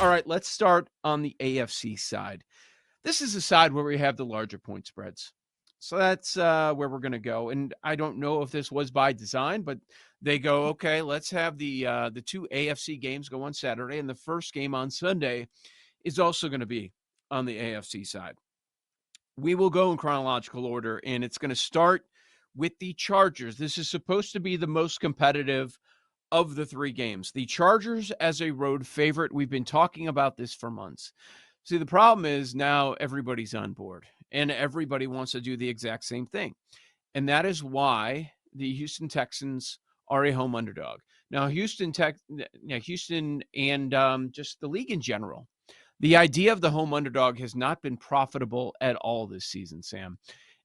All right, let's start on the AFC side. This is a side where we have the larger point spreads. So that's where we're going to go. And I don't know if this was by design, but they go, okay, let's have the two AFC games go on Saturday, and the first game on Sunday is also going to be on the AFC side. We will go in chronological order, and it's going to start with the Chargers. This is supposed to be the most competitive of the three games. The Chargers as a road favorite. We've been talking about this for months. See, the problem is now everybody's on board, and everybody wants to do the exact same thing. And that is why the Houston Texans are a home underdog. Now, Houston and just the league in general, the idea of the home underdog has not been profitable at all this season, Sam.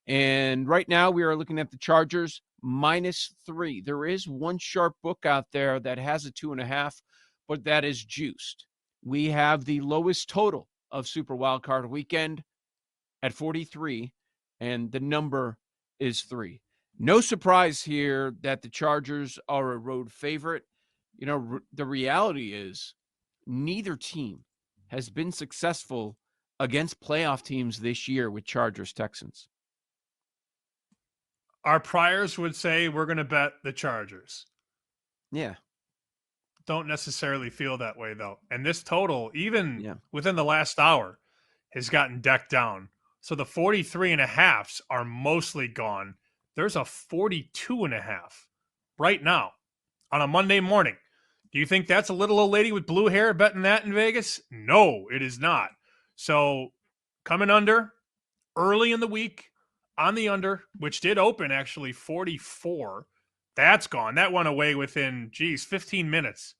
And right now we are looking at the Chargers -3. There is one sharp book out there that has a 2.5, but that is juiced. We have the lowest total of Super Wildcard Weekend at 43, and the number is 3. No surprise here that the Chargers are a road favorite. You know, the reality is neither team has been successful against playoff teams this year with Chargers Texans. Our priors would say we're going to bet the Chargers. Yeah. Don't necessarily feel that way, though. And this total, even within the last hour, has gotten decked down. So the 43.5s are mostly gone. There's a 42.5 right now on a Monday morning. Do you think that's a little old lady with blue hair betting that in Vegas? No, it is not. So coming under early in the week on the under, which did open actually 44. That's gone. That went away within, 15 minutes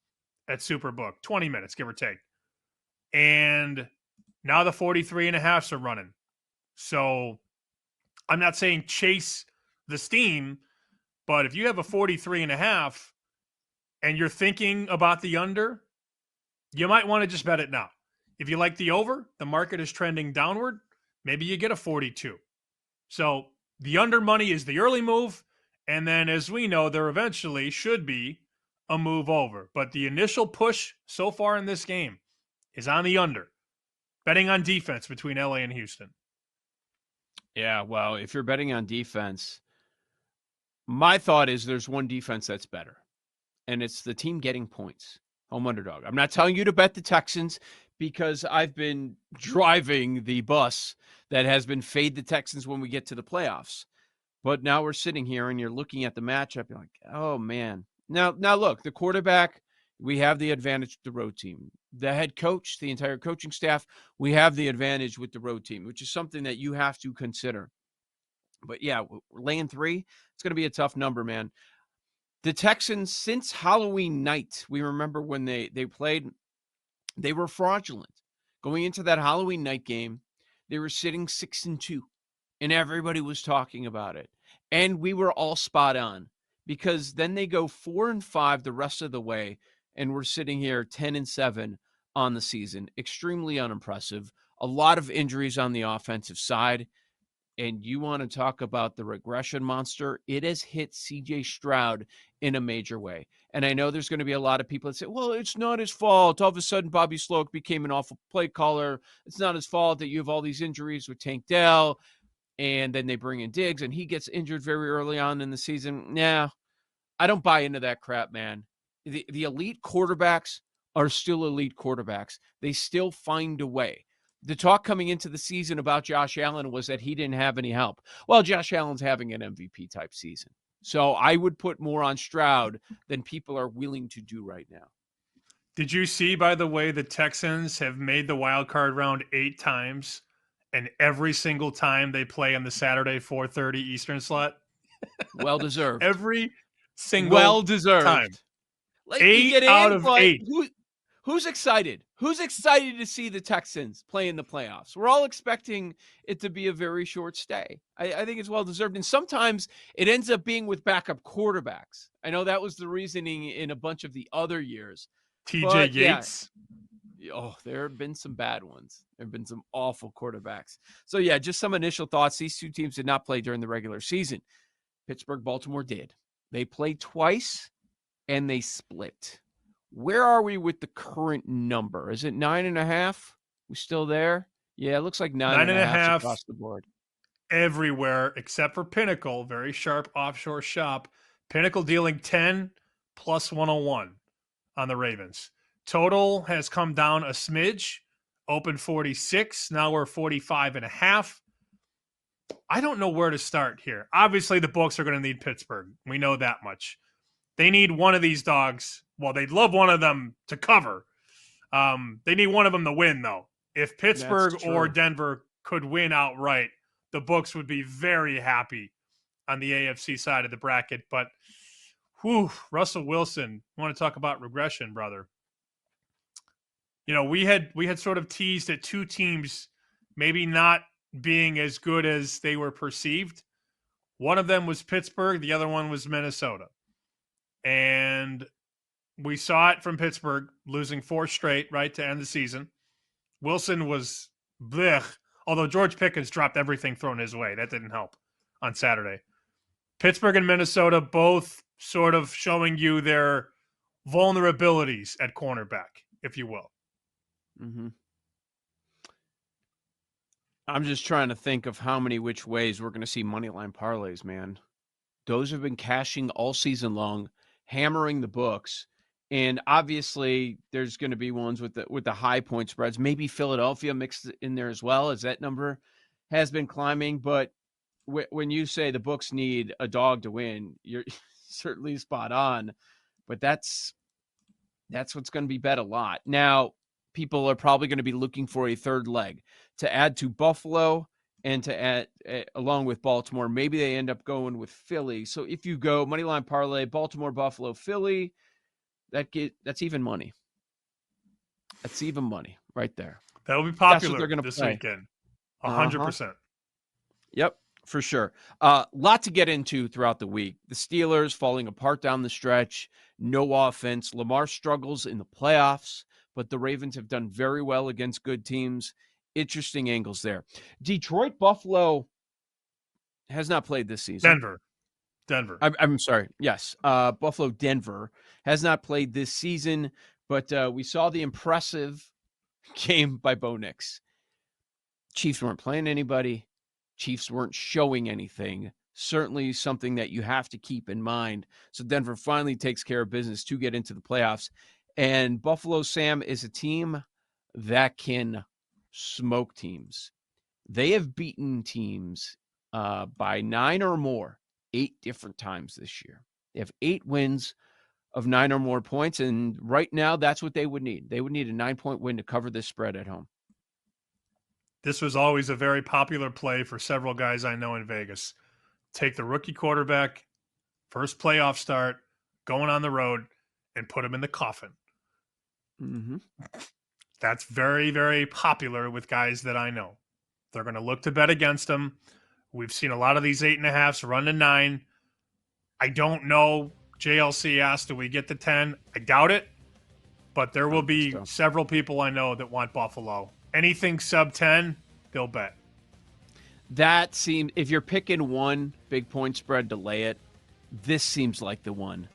at Superbook. 20 minutes, give or take. And now the 43.5s are running. So I'm not saying chase the steam, but if you have a 43.5 and you're thinking about the under, you might want to just bet it now. If you like the over, the market is trending downward, maybe you get a 42. So the under money is the early move, and then as we know, there eventually should be a move over. But the initial push so far in this game is on the under, betting on defense between LA and Houston. Yeah, well, if you're betting on defense, my thought is there's one defense that's better, and it's the team getting points, home underdog. I'm not telling you to bet the Texans because I've been driving the bus that has been fade the Texans when we get to the playoffs. But now we're sitting here and you're looking at the matchup. You're like, oh, man. Now look, the quarterback, we have the advantage with the road team. The head coach, the entire coaching staff, we have the advantage with the road team, which is something that you have to consider. But, yeah, we're laying 3. It's going to be a tough number, man. The Texans, since Halloween night, we remember when they played, they were fraudulent. Going into that Halloween night game, they were sitting 6-2, and everybody was talking about it. And we were all spot on because then they go 4-5 the rest of the way, and we're sitting here 10-7 on the season. Extremely unimpressive. A lot of injuries on the offensive side. And you want to talk about the regression monster, it has hit C.J. Stroud in a major way. And I know there's going to be a lot of people that say, well, it's not his fault. All of a sudden, Bobby Sloak became an awful play caller. It's not his fault that you have all these injuries with Tank Dell. And then they bring in Diggs, and he gets injured very early on in the season. Nah, I don't buy into that crap, man. The elite quarterbacks are still elite quarterbacks. They still find a way. The talk coming into the season about Josh Allen was that he didn't have any help. Well, Josh Allen's having an MVP-type season. So I would put more on Stroud than people are willing to do right now. Did you see, by the way, the Texans have made the wild card round 8 times, and every single time they play on the Saturday 4:30 Eastern slot? Well-deserved. Every single well-deserved time. Like 8 out of 8. Who's excited? Who's excited to see the Texans play in the playoffs? We're all expecting it to be a very short stay. I think it's well-deserved. And sometimes it ends up being with backup quarterbacks. I know that was the reasoning in a bunch of the other years. TJ Yates. Yeah. Oh, there have been some bad ones. There have been some awful quarterbacks. So, yeah, just some initial thoughts. These two teams did not play during the regular season. Pittsburgh, Baltimore did. They played twice, and they split. Where are we with the current number? Is it 9.5? We still there? Yeah, it looks like 9.5 9.5 across the board. everywhere except for Pinnacle, very sharp offshore shop. Pinnacle dealing 10 plus 101 on the Ravens. Total has come down a smidge, open 46. Now we're 45.5. I don't know where to start here. Obviously, the books are going to need Pittsburgh. We know that much. They need one of these dogs. Well, they'd love one of them to cover. They need one of them to win, though. If Pittsburgh or Denver could win outright, the books would be very happy on the AFC side of the bracket. But, Russell Wilson, you want to talk about regression, brother? You know, we had sort of teased at two teams maybe not being as good as they were perceived. One of them was Pittsburgh. The other one was Minnesota. And we saw it from Pittsburgh, losing 4 straight, right, to end the season. Wilson was blech, although George Pickens dropped everything thrown his way. That didn't help on Saturday. Pittsburgh and Minnesota both sort of showing you their vulnerabilities at cornerback, if you will. Mm-hmm. I'm just trying to think of how many which ways we're going to see money line parlays, man. Those have been cashing all season long, hammering the books. And obviously, there's going to be ones with the high point spreads. Maybe Philadelphia mixed in there as well, as that number has been climbing. But when you say the books need a dog to win, you're certainly spot on. But that's what's going to be bet a lot. Now, people are probably going to be looking for a third leg to add to Buffalo and to add along with Baltimore. Maybe they end up going with Philly. So if you go moneyline parlay, Baltimore, Buffalo, Philly, that's even money. That's even money right there. That'll be popular they're gonna this play. weekend. 100%. Yep, for sure. Lot to get into throughout the week. The Steelers falling apart down the stretch. No offense. Lamar struggles in the playoffs, but the Ravens have done very well against good teams. Interesting angles there. Detroit, Buffalo has not played this season. Denver. I'm sorry. Yes. Buffalo, Denver has not played this season, but we saw the impressive game by Bo Nix. Chiefs weren't playing anybody. Chiefs weren't showing anything. Certainly something that you have to keep in mind. So Denver finally takes care of business to get into the playoffs. And Buffalo, Sam, is a team that can smoke teams. They have beaten teams by 9 or more 8 different times this year. They have 8 wins of 9 or more points, and right now that's what they would need. They would need a 9-point win to cover this spread at home. This was always a very popular play for several guys I know in Vegas. Take the rookie quarterback, first playoff start, going on the road, and put him in the coffin. Mm-hmm. That's very, very popular with guys that I know. They're going to look to bet against him. We've seen a lot of these 8.5s run to 9. I don't know. JLC asked, do we get to 10? I doubt it. But there will be several people I know that want Buffalo. Anything sub 10, they'll bet. That seems, if you're picking one big point spread to lay it, this seems like the one.